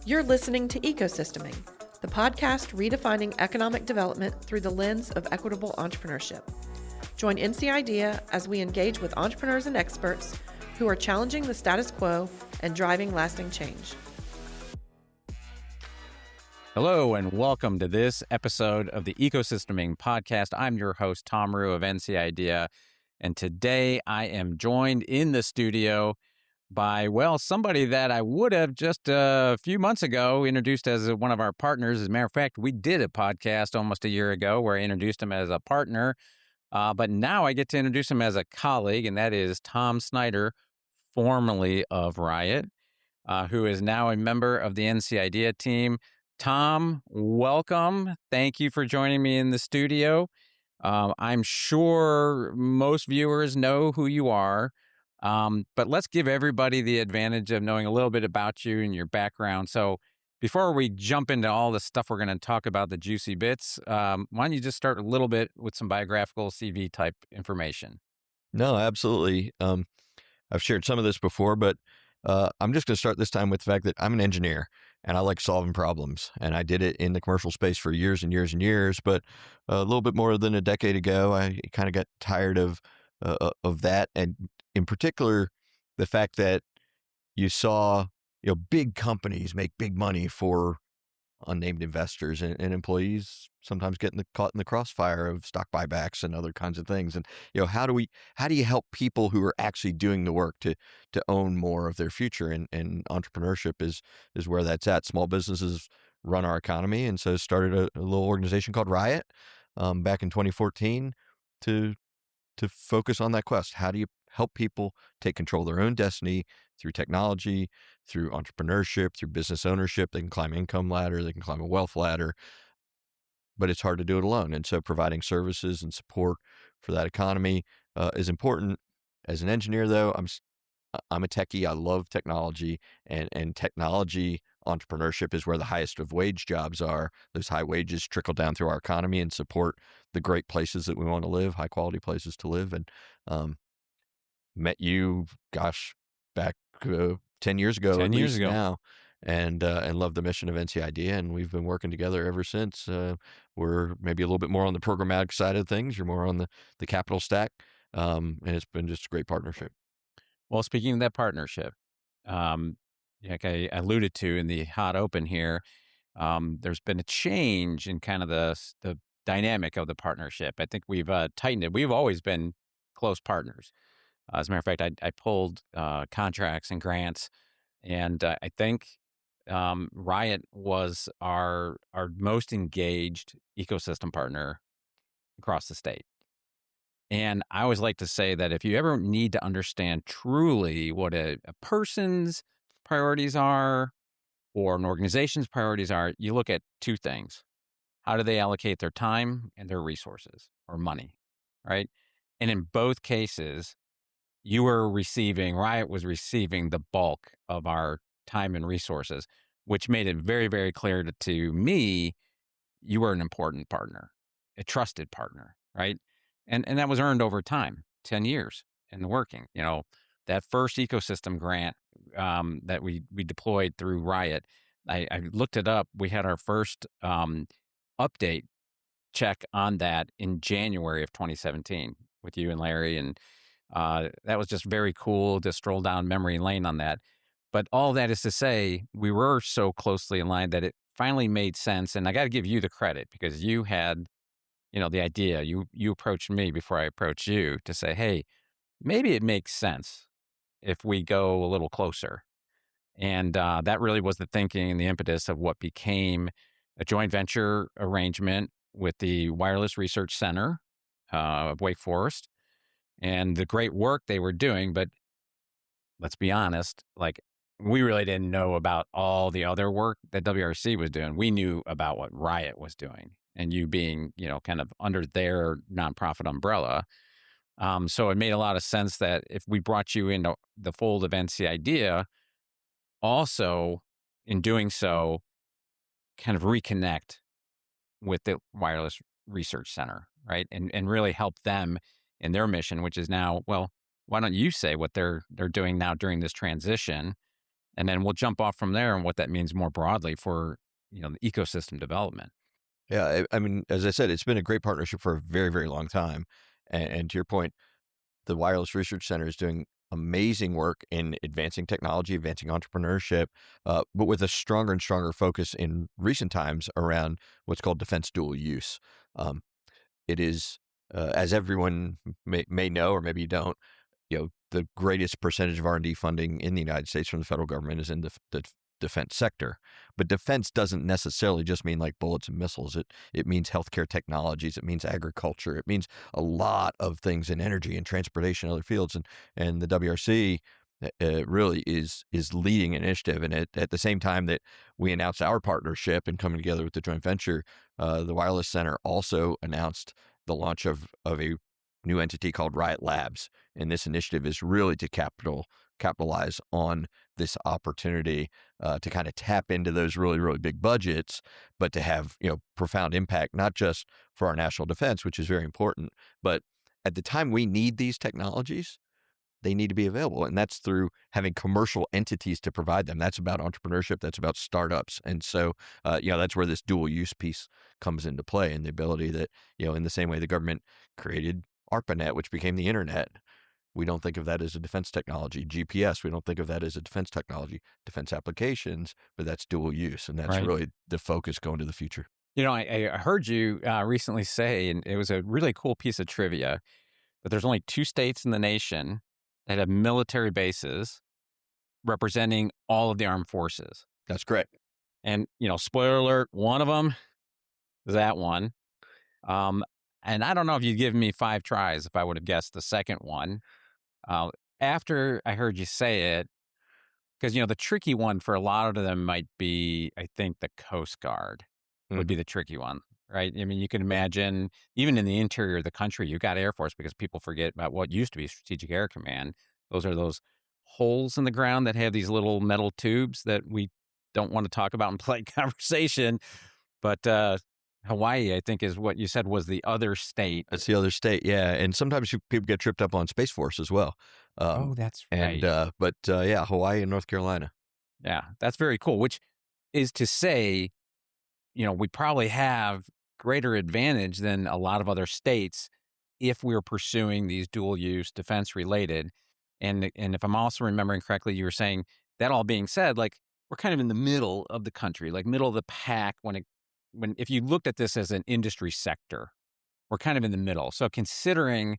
You're listening to Ecosysteming, the podcast redefining economic development through the lens of equitable entrepreneurship. Join NC Idea as we engage with entrepreneurs and experts who are challenging the status quo and driving lasting change. Hello, and welcome to this episode of the Ecosysteming podcast. I'm your host, Tom Rue of NC Idea, and today I am joined in the studio by, somebody that I would have just a few months ago introduced as one of our partners. As a matter of fact, we did a podcast almost a year ago where I introduced him as a partner, but now I get to introduce him as a colleague, and that is Tom Snyder, formerly of Riot, who is now a member of the NC Idea team. Tom, welcome. Thank you for joining me in the studio. I'm sure most viewers know who you are, but let's give everybody the advantage of knowing a little bit about you and your background. So before we jump into all the stuff we're going to talk about, the juicy bits, why don't you just start a little bit with some biographical CV type information? No, absolutely. I've shared some of this before, but I'm just going to start this time with the fact that I'm an engineer and I like solving problems. And I did it in the commercial space for years and years and years. But a little bit more than a decade ago, I kind of got tired of that. And in particular, the fact that you saw big companies make big money for unnamed investors and employees sometimes getting caught in the crossfire of stock buybacks and other kinds of things. And how do you help people who are actually doing the work to own more of their future? And entrepreneurship is where that's at. Small businesses run our economy, and so started a little organization called Riot back in 2014 to focus on that quest. How do you help people take control of their own destiny through technology, through entrepreneurship, through business ownership? They can climb an income ladder, they can climb a wealth ladder, but it's hard to do it alone. And so providing services and support for that economy is important. As an engineer, though, I'm a techie. I love technology, and technology entrepreneurship is where the highest of wage jobs are. Those high wages trickle down through our economy and support the great places that we want to live, high quality places to live. And met you, back 10 years ago, 10 years ago now, and love the mission of NC Idea, and we've been working together ever since. We're maybe a little bit more on the programmatic side of things. You're more on the capital stack, and it's been just a great partnership. Well, speaking of that partnership, like I alluded to in the hot open here, there's been a change in kind of the dynamic of the partnership. I think we've tightened it. We've always been close partners. As a matter of fact, I pulled contracts and grants, and I think Riot was our most engaged ecosystem partner across the state. And I always like to say that if you ever need to understand truly what a person's priorities are or an organization's priorities are, you look at two things. How do they allocate their time and their resources or money, right? And in both cases, Riot was receiving the bulk of our time and resources, which made it very, very clear to me, you were an important partner, a trusted partner, right? And that was earned over time, 10 years in the working. That first ecosystem grant that we deployed through Riot, I looked it up. We had our first update check on that in January of 2017 with you and Larry, and that was just very cool to stroll down memory lane on that. But all that is to say, we were so closely aligned that it finally made sense. And I got to give you the credit because you had, the idea. You approached me before I approached you to say, hey, maybe it makes sense if we go a little closer. And that really was the thinking and the impetus of what became a joint venture arrangement with the Wireless Research Center of Wake Forest and the great work they were doing. But let's be honest, we really didn't know about all the other work that WRC was doing. We knew about what Riot was doing, and you being, kind of under their nonprofit umbrella. So it made a lot of sense that if we brought you into the fold of NC Idea, also in doing so, kind of reconnect with the Wireless Research Center, right? And really help them in their mission, which is now, why don't you say what they're doing now during this transition And then we'll jump off from there and what that means more broadly for, the ecosystem development. Yeah, I mean, as I said, it's been a great partnership for a very, very long time. And to your point, the Wireless Research Center is doing amazing work in advancing technology, advancing entrepreneurship, but with a stronger and stronger focus in recent times around what's called defense dual use. Um, it is, as everyone may know, or maybe you don't, the greatest percentage of R&D funding in the United States from the federal government is in the defense sector. But defense doesn't necessarily just mean like bullets and missiles. It means healthcare technologies. It means agriculture. It means a lot of things in energy and transportation and other fields. And the WRC really is leading an initiative. And at the same time that we announced our partnership and coming together with the joint venture, the Wireless Center also announced the launch of a new entity called Riot Labs. And this initiative is really to capitalize on this opportunity to kind of tap into those really, really big budgets, but to have, profound impact, not just for our national defense, which is very important, but at the time we need these technologies, they need to be available. And that's through having commercial entities to provide them. That's about entrepreneurship. That's about startups. And so, that's where this dual use piece comes into play, and the ability that, in the same way the government created ARPANET, which became the internet. We don't think of that as a defense technology. GPS, we don't think of that as a defense technology. Defense applications, but that's dual use. And that's Right. really the focus going to the future. I heard you recently say, and it was a really cool piece of trivia, that there's only 2 states in the nation that have military bases representing all of the armed forces. That's correct. And, spoiler alert, one of them is that one. Um, and I don't know if you'd given me 5 tries if I would have guessed the second one. Uh, After I heard you say it, because, the tricky one for a lot of them might be, I think, the Coast Guard would be the tricky one, right? I mean, you can imagine, even in the interior of the country, you've got Air Force, because people forget about what used to be Strategic Air Command. Those are those holes in the ground that have these little metal tubes that we don't want to talk about in polite conversation. But Hawaii, I think, is what you said was the other state. That's the other state, yeah. And sometimes people get tripped up on Space Force as well. Oh, that's right. Yeah, Hawaii and North Carolina. Yeah, that's very cool, which is to say, we probably have greater advantage than a lot of other states if we're pursuing these dual use defense related. And if I'm also remembering correctly, you were saying that, all being said, like, we're kind of in the middle of the country, like middle of the pack if you looked at this as an industry sector, we're kind of in the middle. So considering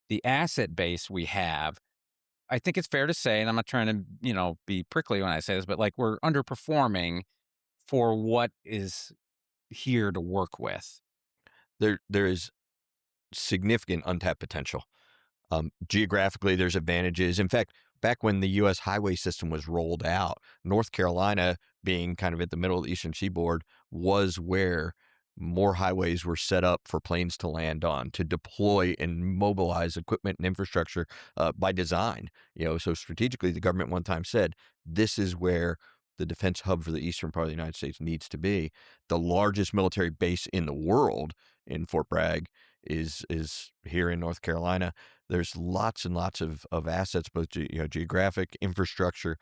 the asset base we have, I think it's fair to say, and I'm not trying to, be prickly when I say this, but like, we're underperforming for what is here to work with. There is significant untapped potential. Geographically, there's advantages. In fact, back when the U.S. highway system was rolled out, North Carolina, being kind of at the middle of the Eastern Seaboard, was where more highways were set up for planes to land on, to deploy and mobilize equipment and infrastructure by design. So strategically, the government one time said, this is where the defense hub for the eastern part of the United States needs to be. The largest military base in the world in Fort Bragg is here in North Carolina. There's lots and lots of assets, both geographic, infrastructure,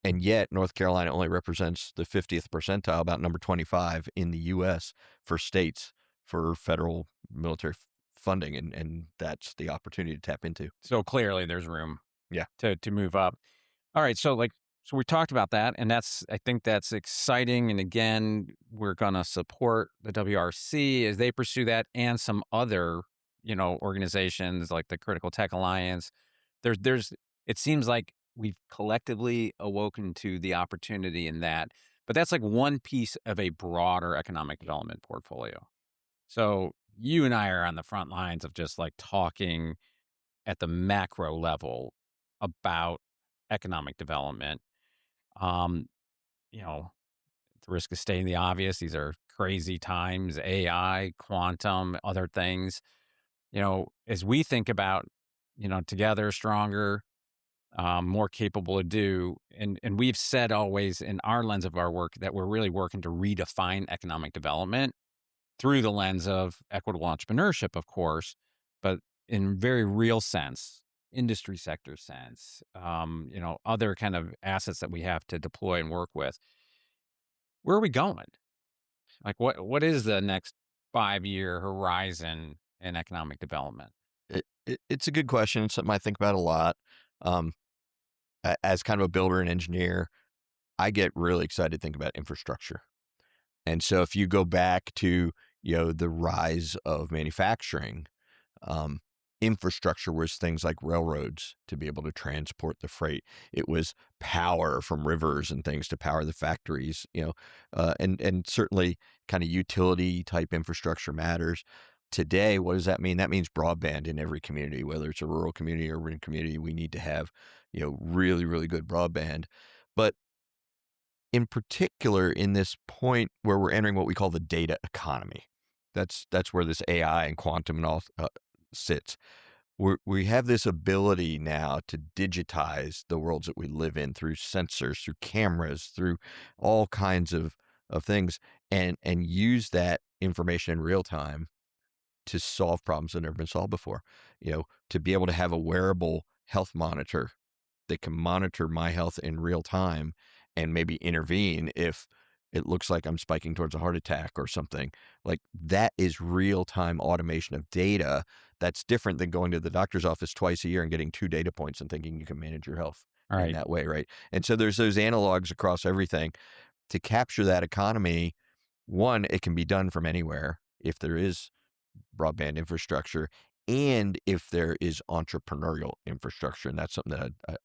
and yet North Carolina only represents the 50th percentile, about number 25 in the U.S. for states for federal military funding, and that's the opportunity to tap into. So clearly there's room Yeah. to move up. All right, so we talked about that, and I think that's exciting. And again, we're going to support the WRC as they pursue that, and some other, organizations like the Critical Tech Alliance. It seems like we've collectively awoken to the opportunity in that, but that's like one piece of a broader economic development portfolio. So you and I are on the front lines of just like talking at the macro level about economic development. Um, at the risk of stating the obvious, these are crazy times, AI, quantum, other things. As we think about, together, stronger, more capable to do, and we've said always in our lens of our work that we're really working to redefine economic development through the lens of equitable entrepreneurship, of course, but in very real sense, industry sector sense, other kind of assets that we have to deploy and work with. Where are we going? Like, what is the next 5-year horizon in economic development? It's a good question. It's something I think about a lot. Um, as kind of a builder and engineer, I get really excited to think about infrastructure. And so if you go back to, the rise of manufacturing, um, infrastructure was things like railroads to be able to transport the freight. It was power from rivers and things to power the factories, and certainly kind of utility type infrastructure matters. Today, what does that mean? That means broadband in every community, whether it's a rural community or urban community. We need to have, really, really good broadband. But in particular, in this point where we're entering what we call the data economy, that's where this AI and quantum and all sits. We have this ability now to digitize the worlds that we live in through sensors, through cameras, through all kinds of things, and use that information in real time to solve problems that have never been solved before. To be able to have a wearable health monitor that can monitor my health in real time and maybe intervene if it looks like I'm spiking towards a heart attack or something. Like, that is real time automation of data. That's different than going to the doctor's office twice a year and getting 2 data points and thinking you can manage your health All in right. that way, right? And so there's those analogs across everything. To capture that economy, one, it can be done from anywhere if there is broadband infrastructure, and if there is entrepreneurial infrastructure. And that's something that I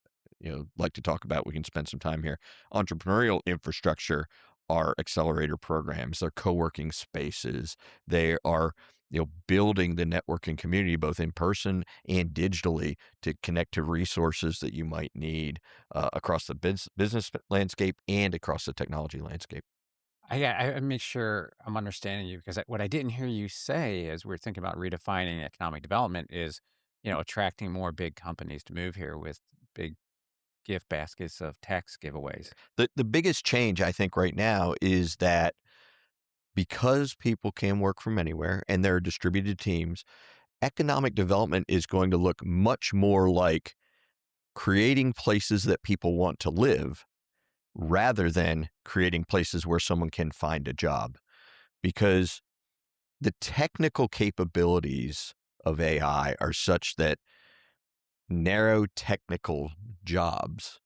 like to talk about. We can spend some time here. Entrepreneurial infrastructure are accelerator programs. They're co-working spaces. They are building the networking community both in person and digitally to connect to resources that you might need across the business landscape and across the technology landscape. I make sure I'm understanding you because what I didn't hear you say as we're thinking about redefining economic development is, attracting more big companies to move here with big gift baskets of tax giveaways. The biggest change I think right now is that because people can work from anywhere and there are distributed teams, economic development is going to look much more like creating places that people want to live rather than creating places where someone can find a job. Because the technical capabilities of AI are such that narrow technical jobs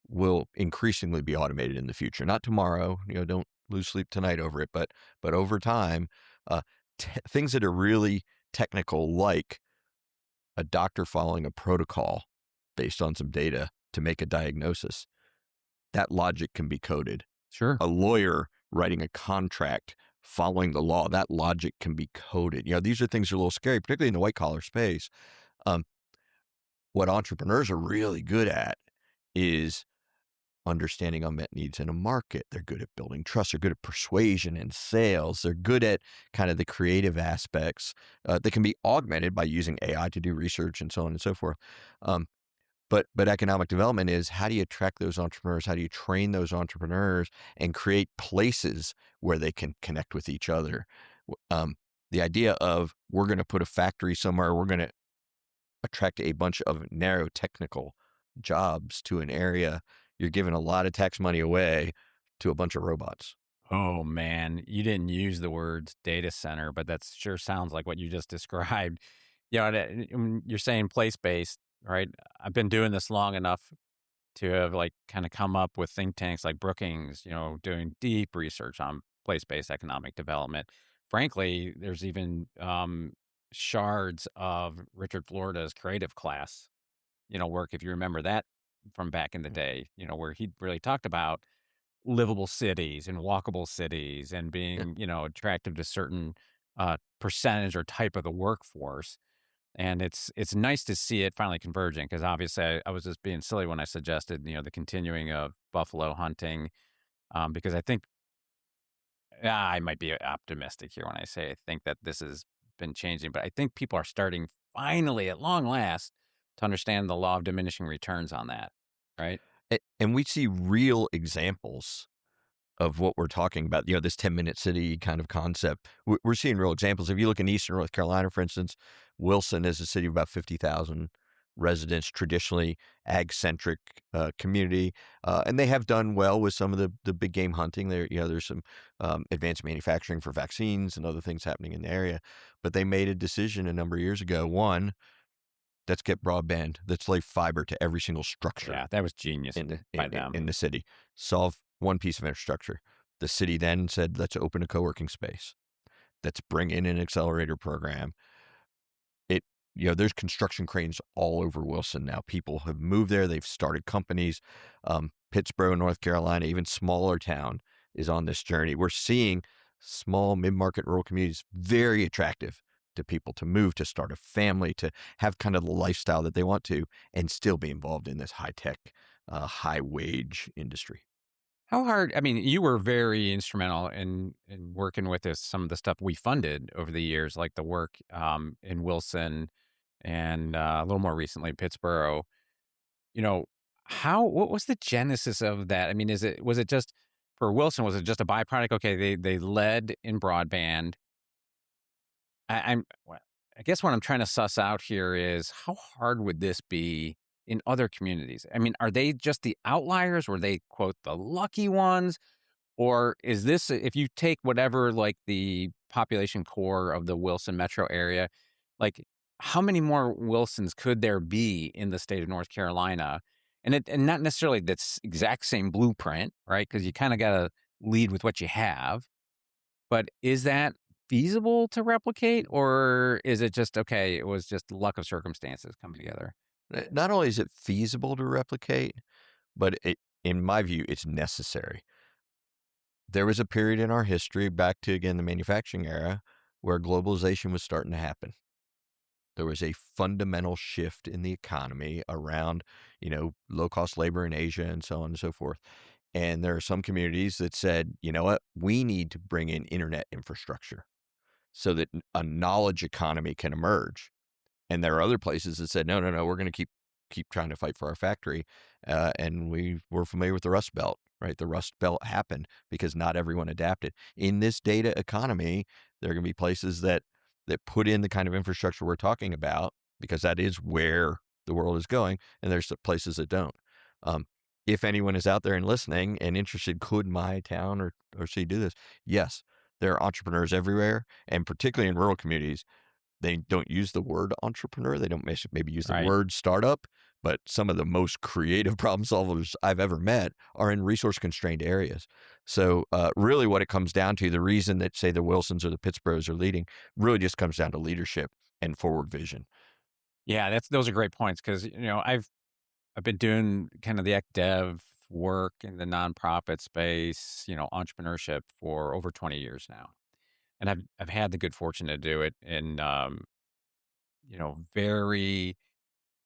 will increasingly be automated in the future. Not tomorrow, don't lose sleep tonight over it, but over time, uh, things that are really technical, like a doctor following a protocol based on some data to make a diagnosis, that logic can be coded. Sure. A lawyer writing a contract, following the law, that logic can be coded. These are things that are a little scary, particularly in the white collar space. Um, what entrepreneurs are really good at is understanding unmet needs in a market. They're good at building trust. They're good at persuasion and sales. They're good at kind of the creative aspects that can be augmented by using AI to do research and so on and so forth. But economic development is, how do you attract those entrepreneurs? How do you train those entrepreneurs and create places where they can connect with each other? The idea of, we're going to put a factory somewhere, we're going to attract a bunch of narrow technical jobs to an area, you're giving a lot of tax money away to a bunch of robots. Oh man, you didn't use the words data center, but that sure sounds like what you just described. When you're saying place based, right? I've been doing this long enough to have like kind of come up with think tanks like Brookings, doing deep research on place based economic development. Frankly, there's even shards of Richard Florida's creative class, work, if you remember that from back in the day, where he really talked about livable cities and walkable cities and Yeah. being, attractive to certain percentage or type of the workforce. And it's nice to see it finally converging because obviously I was just being silly when I suggested, the continuing of buffalo hunting, because I think I might be optimistic here when I say I think that this has been changing, but I think people are starting finally at long last to understand the law of diminishing returns on that, right? And we see real examples of what we're talking about, this 10-minute city kind of concept. We're seeing real examples. If you look in Eastern North Carolina, for instance, Wilson is a city of about 50,000. residents, traditionally ag-centric community, and they have done well with some of the big game hunting. There's some advanced manufacturing for vaccines and other things happening in the area, but they made a decision a number of years ago. One, let's get broadband. Let's lay fiber to every single structure Yeah, that was genius in the by them. in the city. Solve one piece of infrastructure. The city then said, let's open a co-working space. Let's bring in an accelerator program. It there's construction cranes all over Wilson now. People have moved there. They've started companies. Pittsburgh, North Carolina, even smaller town, is on this journey. We're seeing small mid-market rural communities very attractive to people to move, to start a family, to have kind of the lifestyle that they want to, and still be involved in this high-tech, high-wage industry. How hard? I mean, you were very instrumental in working with us. Some of the stuff we funded over the years, like the work in Wilson and a little more recently Pittsburgh. You know, what was the genesis of that? I mean, was it just for Wilson? Was it just a byproduct? Okay, they led in broadband. I guess what I'm trying to suss out here is how hard would this be in other communities? I mean, are they just the outliers? Were they, quote, the lucky ones? Or is this, if you take whatever, like the population core of the Wilson metro area, like how many more Wilsons could there be in the state of North Carolina? And not necessarily that's exact same blueprint, right? Because you kind of got to lead with what you have. But is that feasible to replicate, or is it just, okay, it was just luck of circumstances coming together? Not only is it feasible to replicate, but in my view, it's necessary. There was a period in our history, back to, again, the manufacturing era, where globalization was starting to happen. There was a fundamental shift in the economy around, low-cost labor in Asia and so on and so forth. And there are some communities that said, you know what, we need to bring in internet infrastructure so that a knowledge economy can emerge. And there are other places that said, no, no, no, we're going to keep trying to fight for our factory. And we were familiar with the Rust Belt, right? The Rust Belt happened because not everyone adapted. In this data economy, there are going to be places that put in the kind of infrastructure we're talking about, because that is where the world is going. And there's places that don't. If anyone is out there and listening and interested, could my town or city do this? Yes, there are entrepreneurs everywhere, and particularly in rural communities. They don't use the word entrepreneur. They don't maybe use the Right. word startup, but some of the most creative problem solvers I've ever met are in resource-constrained areas. So really what it comes down to, the reason that, say, the Wilsons or the Pittsburghs are leading, really just comes down to leadership and forward vision. Yeah, those are great points because I've been doing kind of the dev work in the nonprofit space, entrepreneurship for over 20 years now, and I've had the good fortune to do it in very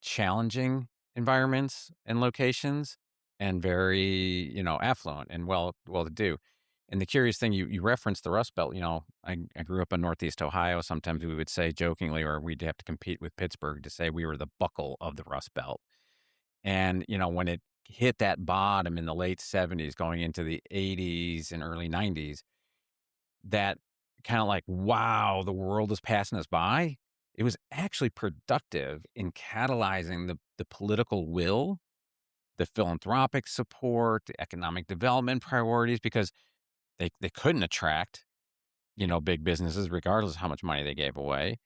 challenging environments and locations, and very affluent and well to do. And the curious thing, you referenced the Rust Belt. I grew up in Northeast Ohio. Sometimes we would say jokingly, or we'd have to compete with Pittsburgh to say we were the buckle of the Rust Belt. And, when it hit that bottom in the late 70s, going into the 80s and early 90s, that kind of like, wow, the world is passing us by. It was actually productive in catalyzing the political will, the philanthropic support, the economic development priorities, because they couldn't attract, big businesses, regardless of how much money they gave away.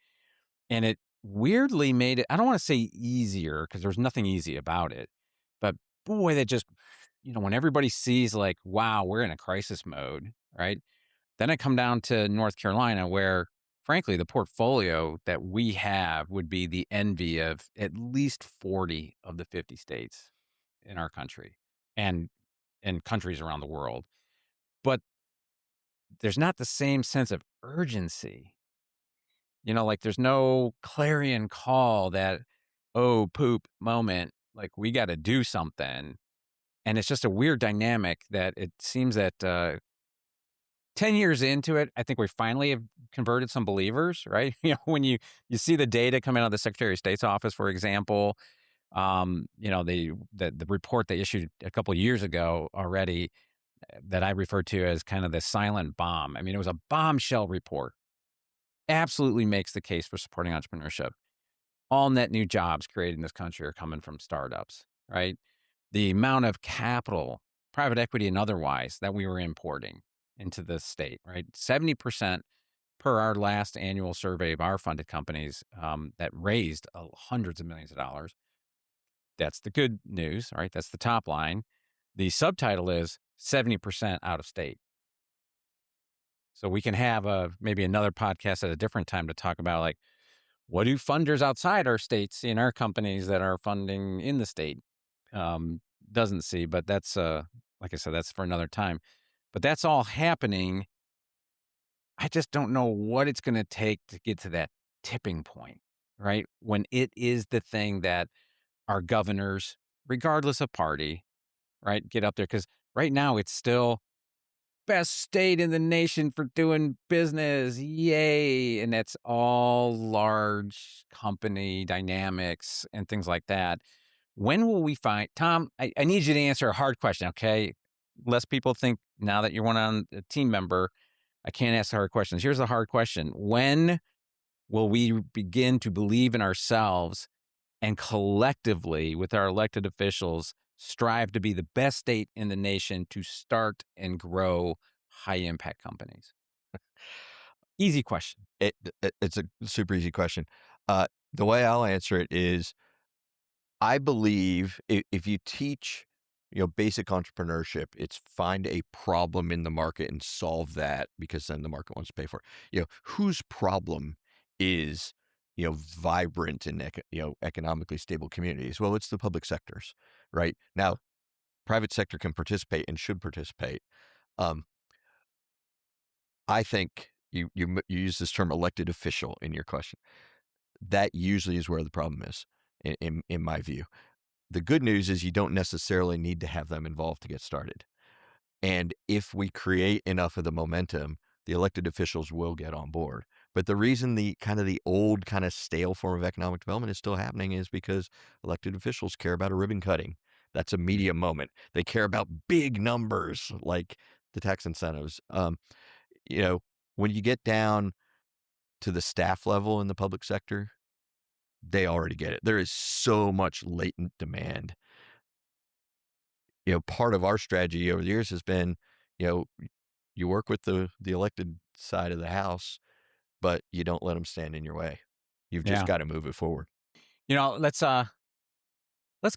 And it weirdly made it, I don't want to say easier, because there's nothing easy about it. But boy, that just, when everybody sees like, wow, we're in a crisis mode, right? Then I come down to North Carolina, where frankly, the portfolio that we have would be the envy of at least 40 of the 50 states in our country and countries around the world. But there's not the same sense of urgency. Like there's no clarion call that, oh, poop moment, like we got to do something. And it's just a weird dynamic that it seems that 10 years into it, I think we finally have converted some believers, right? When you see the data come out of the Secretary of State's office, for example, the report they issued a couple of years ago already, that I refer to as kind of the silent bomb. I mean, it was a bombshell report. Absolutely makes the case for supporting entrepreneurship. all net new jobs created in this country are coming from startups, right? The amount of capital, private equity and otherwise, that we were importing into the state, right? 70% per our last annual survey of our funded companies that raised hundreds of millions of dollars. That's the good news, right? That's the top line. The subtitle is 70% out of state. So we can have maybe another podcast at a different time to talk about, like, what do funders outside our states in our companies that are funding in the state doesn't see? But that's like I said, that's for another time. But that's all happening. I just don't know what it's going to take to get to that tipping point, right? When it is the thing that our governors, regardless of party, right, get up there. Because right now it's still best state in the nation for doing business. Yay. And that's all large company dynamics and things like that. When will we find, Tom, I need you to answer a hard question, okay? Less people think now that you're one on a team member, I can't ask hard questions. Here's the hard question. When will we begin to believe in ourselves and collectively, with our elected officials, strive to be the best state in the nation to start and grow high impact companies? Easy question. It's a super easy question. The way I'll answer it is, I believe if you teach, basic entrepreneurship, it's find a problem in the market and solve that, because then the market wants to pay for it. Whose problem is, vibrant and economically stable communities? Well, it's the public sectors, right? Now, private sector can participate and should participate. Um, I think you use this term elected official in your question. That usually is where the problem is, in my view. The good news is you don't necessarily need to have them involved to get started. And if we create enough of the momentum, the elected officials will get on board. But the reason the old kind of stale form of economic development is still happening is because elected officials care about a ribbon cutting. That's a media moment. They care about big numbers like the tax incentives. You know, when you get down to the staff level in the public sector, they already get it. There is so much latent demand. Part of our strategy over the years has been, you work with the elected side of the house, but you don't let them stand in your way. You've just Yeah. got to move it forward. Let's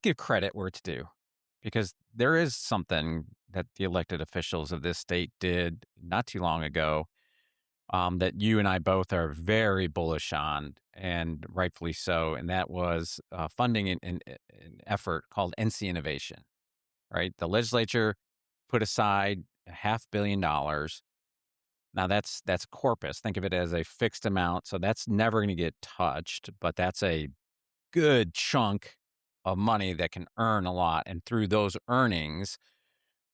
give credit where it's due, because there is something that the elected officials of this state did not too long ago that you and I both are very bullish on, and rightfully so. And that was funding an effort called NC Innovation, right? The legislature put aside $500 million. Now that's corpus. Think of it as a fixed amount. So that's never going to get touched, but that's a good chunk of money that can earn a lot. And through those earnings,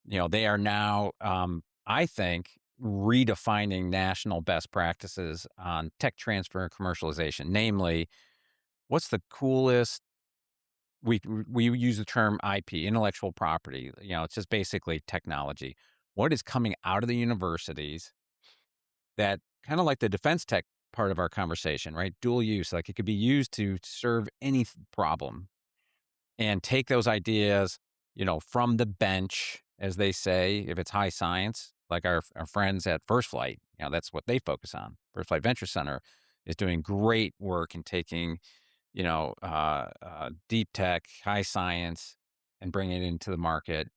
they are now, I think, redefining national best practices on tech transfer and commercialization. Namely, what's the coolest? We use the term IP, intellectual property. It's just basically technology. What is coming out of the universities that, kind of like the defense tech part of our conversation, right? Dual use, like it could be used to serve any problem, and take those ideas, from the bench, as they say, if it's high science, like our friends at First Flight, that's what they focus on. First Flight Venture Center is doing great work in taking, deep tech, high science, and bringing it into the market.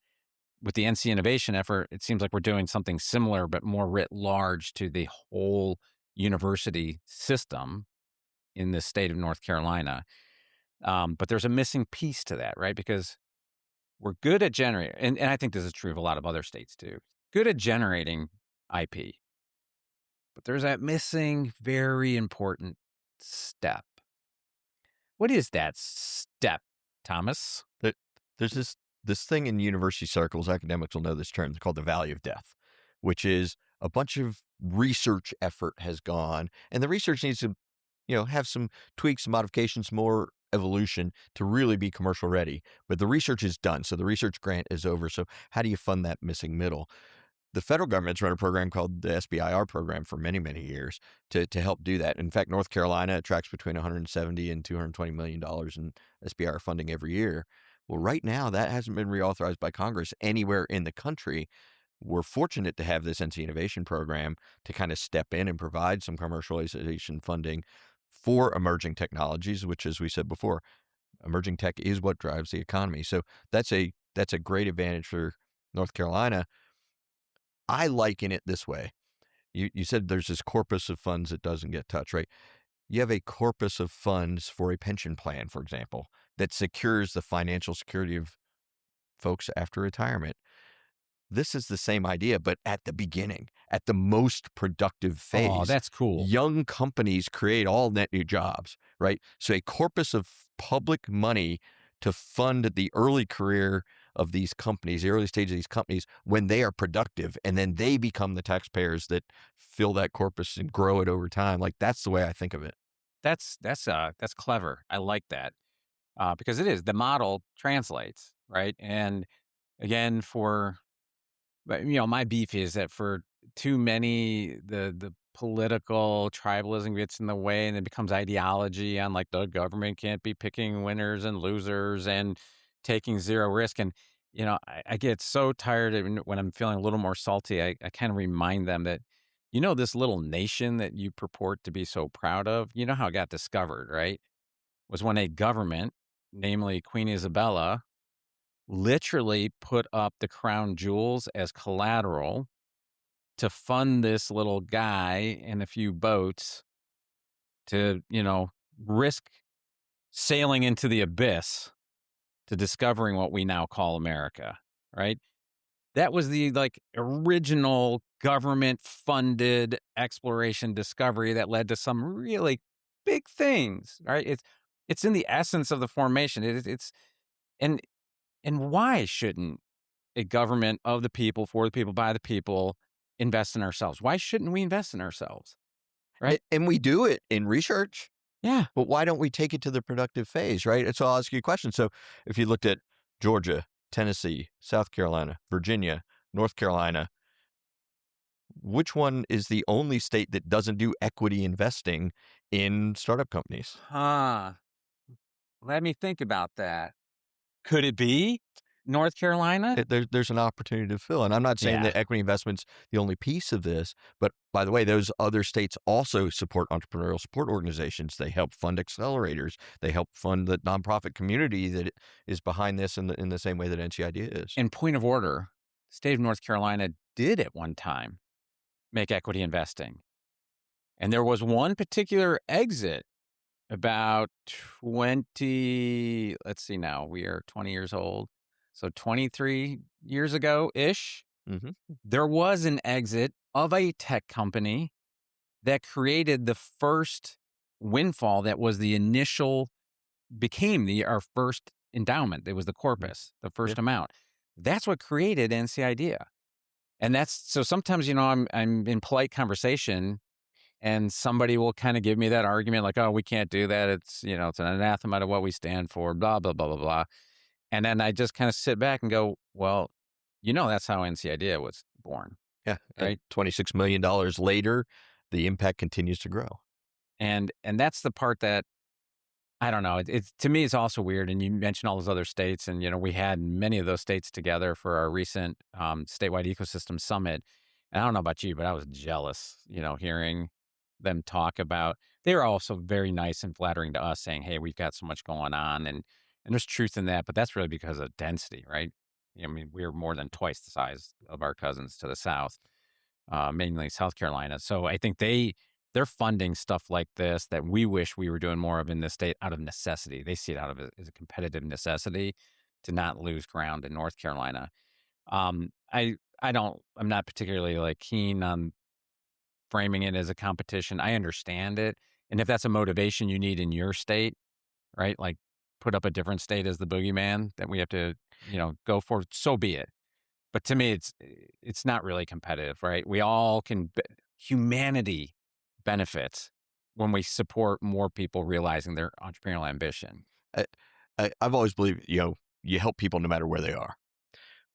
With the NC Innovation effort, it seems like we're doing something similar, but more writ large to the whole university system in the state of North Carolina. But there's a missing piece to that, right? Because we're good at generating, and I think this is true of a lot of other states too, good at generating IP. But there's that missing, very important step. What is that step, Thomas? There's this thing in university circles, academics will know this term, it's called the valley of death, which is a bunch of research effort has gone, and the research needs to, have some tweaks, modifications, more evolution to really be commercial ready. But the research is done, so the research grant is over. So how do you fund that missing middle? the federal government's run a program called the SBIR program for many, many years to help do that. In fact, North Carolina attracts between 170 and $220 million in SBIR funding every year. Well, right now, that hasn't been reauthorized by Congress anywhere in the country. We're fortunate to have this NC Innovation Program to kind of step in and provide some commercialization funding for emerging technologies, which, as we said before, emerging tech is what drives the economy. So that's a great advantage for North Carolina. I liken it this way. You said there's this corpus of funds that doesn't get touched, right? You have a corpus of funds for a pension plan, for example, that secures the financial security of folks after retirement. This is the same idea, but at the beginning, at the most productive Oh, phase. that's cool. Young companies create all net new jobs, right? So a corpus of public money to fund the early career of these companies, the early stage of these companies, when they are productive, and then they become the taxpayers that fill that corpus and grow it over time. Like, that's the way I think of it. That's clever. I like that because it is the model translates, right? And again, but my beef is that for too many, the political tribalism gets in the way, and it becomes ideology on like the government can't be picking winners and losers and taking zero risk. And I get so tired when I'm feeling a little more salty. I kind of remind them that this little nation that you purport to be so proud of. You know how it got discovered, right? Was when a government, namely Queen Isabella, literally put up the crown jewels as collateral to fund this little guy and a few boats to, risk sailing into the abyss to discovering what we now call America, right? That was the original government funded exploration discovery that led to some really big things, right? It's in the essence of the formation. And and why shouldn't a government of the people, for the people, by the people, invest in ourselves? Why shouldn't we invest in ourselves? Right? And we do it in research, Yeah. but why don't we take it to the productive phase, right? And so I'll ask you a question. So if you looked at Georgia, Tennessee, South Carolina, Virginia, North Carolina, which one is the only state that doesn't do equity investing in startup companies? Huh. Let me think about that. Could it be North Carolina? There's an opportunity to fill. And I'm not saying Yeah. that equity investment's the only piece of this, but by the way, those other states also support entrepreneurial support organizations. They help fund accelerators. They help fund the nonprofit community that is behind this in the same way that NCIDEA is. In point of order, the state of North Carolina did at one time make equity investing. And there was one particular exit about 20, let's see now, we are 20 years old. So 23 years ago-ish, Mm-hmm. there was an exit of a tech company that created the first windfall that was became our first endowment. It was the corpus, the first amount. That's what created NCIDEA. And so sometimes, I'm in polite conversation and somebody will kind of give me that argument like, oh, we can't do that. It's, it's an anathema to what we stand for, blah, blah, blah, blah, blah. And then I just kind of sit back and go, well, that's how NCIDEA was born. Yeah. Right. $26 million later, the impact continues to grow. And that's the part that, I don't know. It's to me, it's also weird. And you mentioned all those other states, and we had many of those states together for our recent statewide ecosystem summit. And I don't know about you, but I was jealous, hearing them talk about. They were also very nice and flattering to us, saying, "Hey, we've got so much going on," and there's truth in that. But that's really because of density, right? I mean, we're more than twice the size of our cousins to the south, mainly South Carolina. So I think they're funding stuff like this that we wish we were doing more of in this state out of necessity. They see it as a competitive necessity to not lose ground in North Carolina. I'm not particularly keen on framing it as a competition. I understand it. And if that's a motivation you need in your state, right? Like put up a different state as the boogeyman that we have to, go for, so be it. But to me, it's not really competitive, right? We all humanity benefits when we support more people realizing their entrepreneurial ambition. I've always believed, you help people no matter where they are.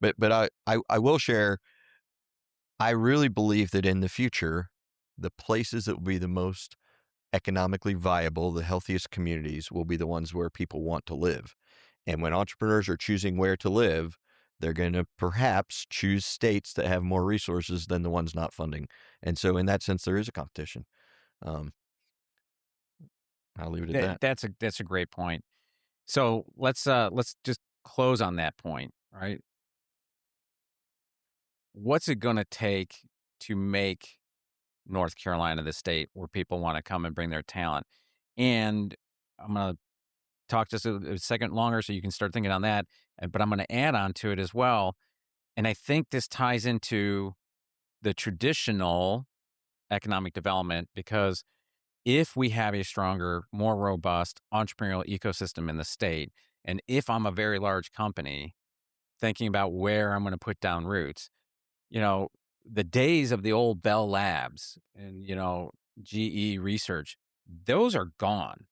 But I will share, I really believe that in the future, the places that will be the most economically viable, the healthiest communities will be the ones where people want to live. And when entrepreneurs are choosing where to live, they're going to perhaps choose states that have more resources than the ones not funding. And so, in that sense, there is a competition. Um, I'll leave it at that. That's a great point. So let's just close on that point, right? What's it going to take to make North Carolina the state where people want to come and bring their talent? And I'm going to talk just a second longer so you can start thinking on that. But I'm going to add on to it as well. And I think this ties into the traditional economic development because if we have a stronger, more robust entrepreneurial ecosystem in the state, and if I'm a very large company thinking about where I'm going to put down roots, you know, the days of the old Bell Labs and, GE research, those are gone.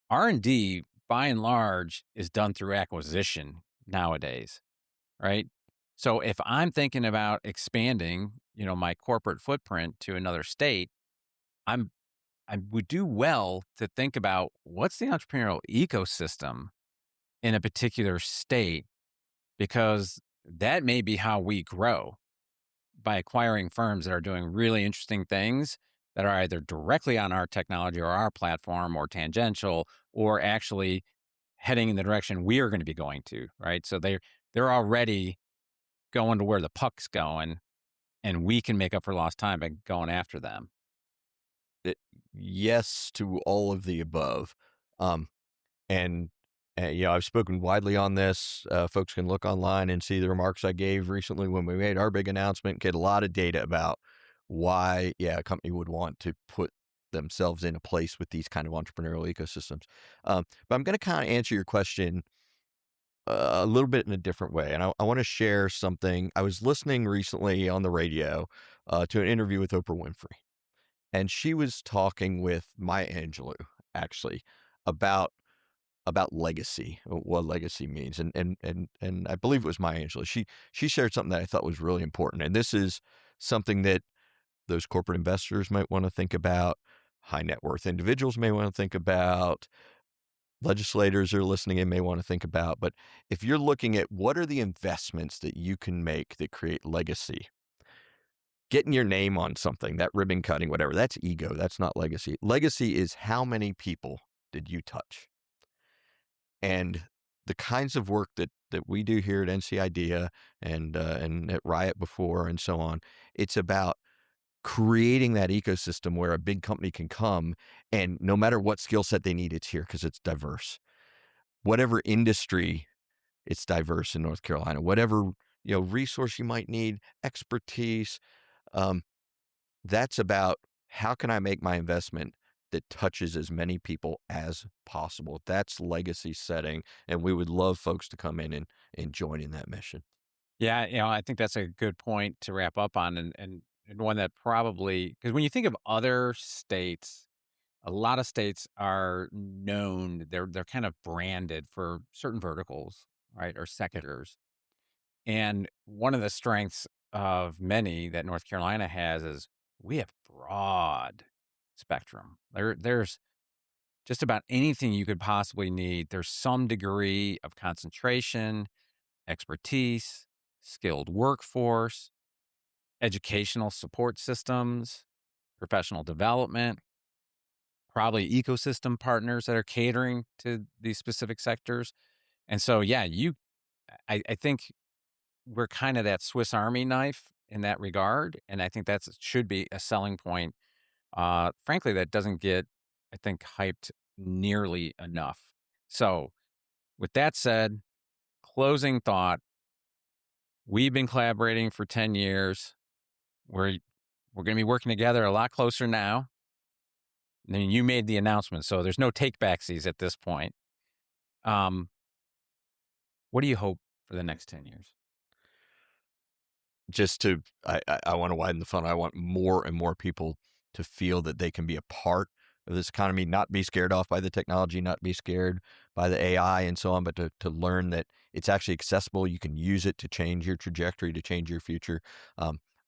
R&D, by and large, is done through acquisition nowadays, right? So if I'm thinking about expanding, my corporate footprint to another state, I'm I would do well to think about what's the entrepreneurial ecosystem in a particular state because that may be how we grow by acquiring firms that are doing really interesting things that are either directly on our technology or our platform or tangential or actually heading in the direction we are going to be going to, right? So they're already going to where the puck's going and we can make up for lost time by going after them. It- yes to all of the above. Um, and I've spoken widely on this. Folks can look online and see the remarks I gave recently when we made our big announcement, get a lot of data about why, a company would want to put themselves in a place with these kind of entrepreneurial ecosystems. But I'm going to kind of answer your question a little bit in a different way. And I want to share something. I was listening recently on the radio to an interview with Oprah Winfrey, and she was talking with Maya Angelou, actually, about legacy, what legacy means. And I believe it was Maya Angelou. She shared something that I thought was really important. And this is something that those corporate investors might want to think about, high net worth individuals may want to think about, legislators are listening and may want to think about. But if you're looking at what are the investments that you can make that create legacy, getting your name on something, that ribbon cutting, whatever, that's ego. That's not legacy. Legacy is how many people did you touch? And the kinds of work that we do here at NC IDEA and at Riot before and so on, it's about creating that ecosystem where a big company can come and no matter what skill set they need, it's here because it's diverse. Whatever industry, it's diverse in North Carolina. Whatever resource you might need, expertise, um, that's about how can I make my investment that touches as many people as possible. That's legacy setting, and we would love folks to come in and join in that mission. Yeah, I think that's a good point to wrap up on and one that probably because when you think of other states, a lot of states are known, they're kind of branded for certain verticals, right? Or sectors. And one of the strengths of many that North Carolina has is we have broad spectrum. There's just about anything you could possibly need. There's some degree of concentration, expertise, skilled workforce, educational support systems, professional development, probably ecosystem partners that are catering to these specific sectors. And so, yeah, I think we're kind of that Swiss Army knife in that regard. And I think that should be a selling point. Frankly, that doesn't get, I think, hyped nearly enough. So, with that said, closing thought, we've been collaborating for 10 years. We're going to be working together a lot closer now. I mean, you made the announcement, so there's no take backsies at this point. What do you hope for the next 10 years? I want to widen the funnel. I want more and more people to feel that they can be a part of this economy, not be scared off by the technology, not be scared by the AI and so on, but to learn that it's actually accessible. You can use it to change your trajectory, to change your future.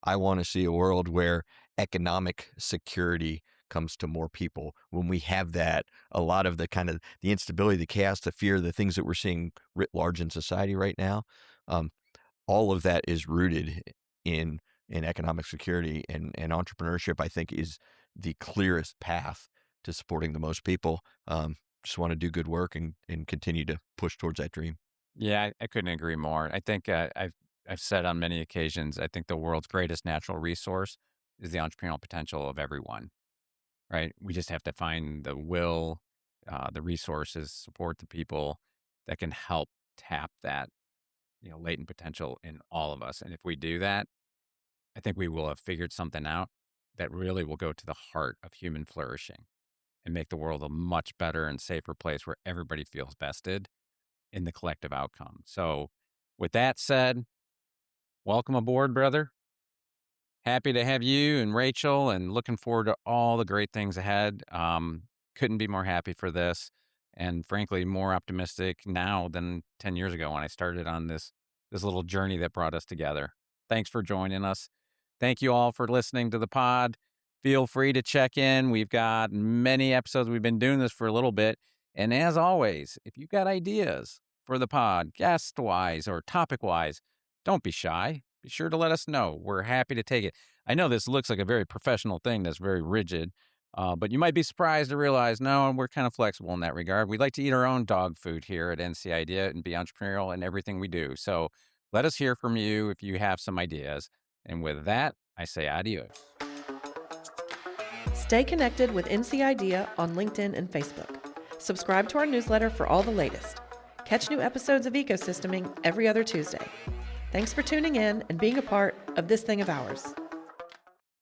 I want to see a world where economic security comes to more people. When we have that, a lot of the kind of the instability, the chaos, the fear, the things that we're seeing writ large in society right now, um, all of that is rooted in economic security, and entrepreneurship, I think, is the clearest path to supporting the most people. Just want to do good work and continue to push towards that dream. Yeah, I couldn't agree more. I think I've said on many occasions, I think the world's greatest natural resource is the entrepreneurial potential of everyone, right? We just have to find the will, the resources, support the people that can help tap that, latent potential in all of us. And if we do that, I think we will have figured something out that really will go to the heart of human flourishing and make the world a much better and safer place where everybody feels vested in the collective outcome. So, with that said, welcome aboard, brother. Happy to have you and Rachel, and looking forward to all the great things ahead. Couldn't be more happy for this, and frankly, more optimistic now than 10 years ago when I started on this little journey that brought us together. Thanks for joining us. Thank you all for listening to the pod. Feel free to check in. We've got many episodes. We've been doing this for a little bit. And as always, if you've got ideas for the pod, guest-wise or topic-wise, don't be shy. Be sure to let us know. We're happy to take it. I know this looks like a very professional thing that's very rigid, but you might be surprised to realize, no, we're kind of flexible in that regard. We like to eat our own dog food here at NC Idea and be entrepreneurial in everything we do. So let us hear from you if you have some ideas. And with that, I say adios. Stay connected with NC Idea on LinkedIn and Facebook. Subscribe to our newsletter for all the latest. Catch new episodes of Ecosysteming every other Tuesday. Thanks for tuning in and being a part of this thing of ours.